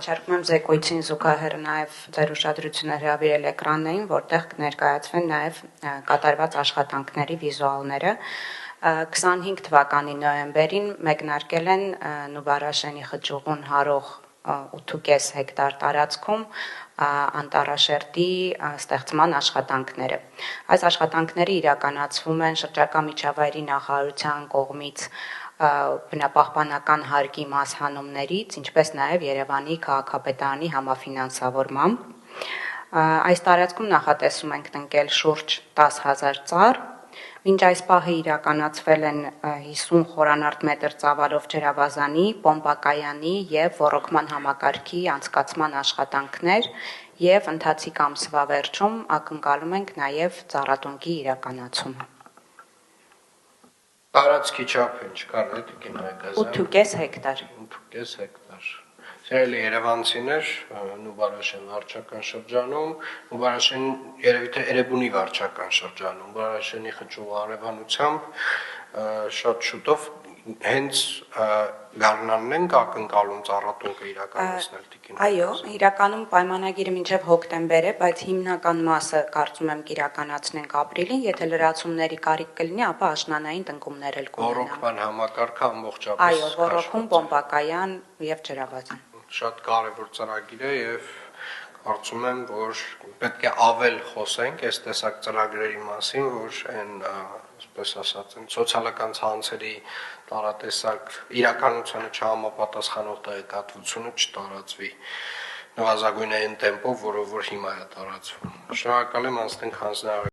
Առաջարկում եմ զեկույցին զուգահեռ նաև ձեր ուշադրությունը հրավիրել էկրաններին, որտեղ կներկայացվեն նաև կատարված աշխատանքների վիզուալները։ 25 թվականի նոյեմբերին մեկնարկել են Նուբարաշենի խճուղուն հարող 8.5 հեկտար տարածքում անտառաշերտի ստեղծման աշխատանքները։ Այս աշխատանքները իրականացվում են շրջակա միջավայրի նախարարության կողմից բնապահպանական հարկի մասհանումներից, ինչպես նաև Երևանի քաղաքապետարանի համաֆինանսավորմամբ։ Այս տարածքում նախատեսում ենք տնկել շուրջ 10,000 ծառ։ Մինչ այս պահը իրականացվել են 50 խորանարդ մետր ծավալով ջրավազանի, պոմպակայանի և ոռոգման համակարգի անցկացման աշխատանքներ և ընթացիկ ամսվա վերջում ակնկալում ենք նաև ծառատունկի իրականացումը։ Տարածքի չափը ինչ կար, Տիկին Հայգազյան։ 8.5 հեկտար։ 8.5 հեկտար։ Սիրելի երևանցիներ, Նուբարաշեն վարչական շրջանում, Նուբարաշեն երևի թե Էրեբունի վարչական շրջանում, Նուբարաշենի խճուղ արևանությամբ շատ շուտով հենց գարնանն ենք ակնկալում ծառատունկը իրականացնել, Տիկին։ Այո, իրականում պայմանագիրը մինչև հոկտեմբեր է, բայց հիմնական մասը կարծում եմ կիրականացնենք ապրիլին, եթե լրացումների կարիք կլինի, ապա աշնանային տնկումներ էլ կունենանք։ Ոռոգման համակարգը ամբողջապես։ Այո, ոռոգում, պոմպակայան և ջրավազան։ Շատ կարևոր ծրագիր է եւ կարծում եմ, որ պետք է ավել խոսենք այս տեսակ ծրագրերի մասին, որ այն, այսպես ասած, սոցիալական ցանցերի տարատեսակ իրականությանը չհամապատասխանող տեղեկատվությունը չտարածվի նվազագույնային տեմպով, որով որ հիմա է տարածվում։ Շնորհակալ եմ, անցնենք հանձնարարական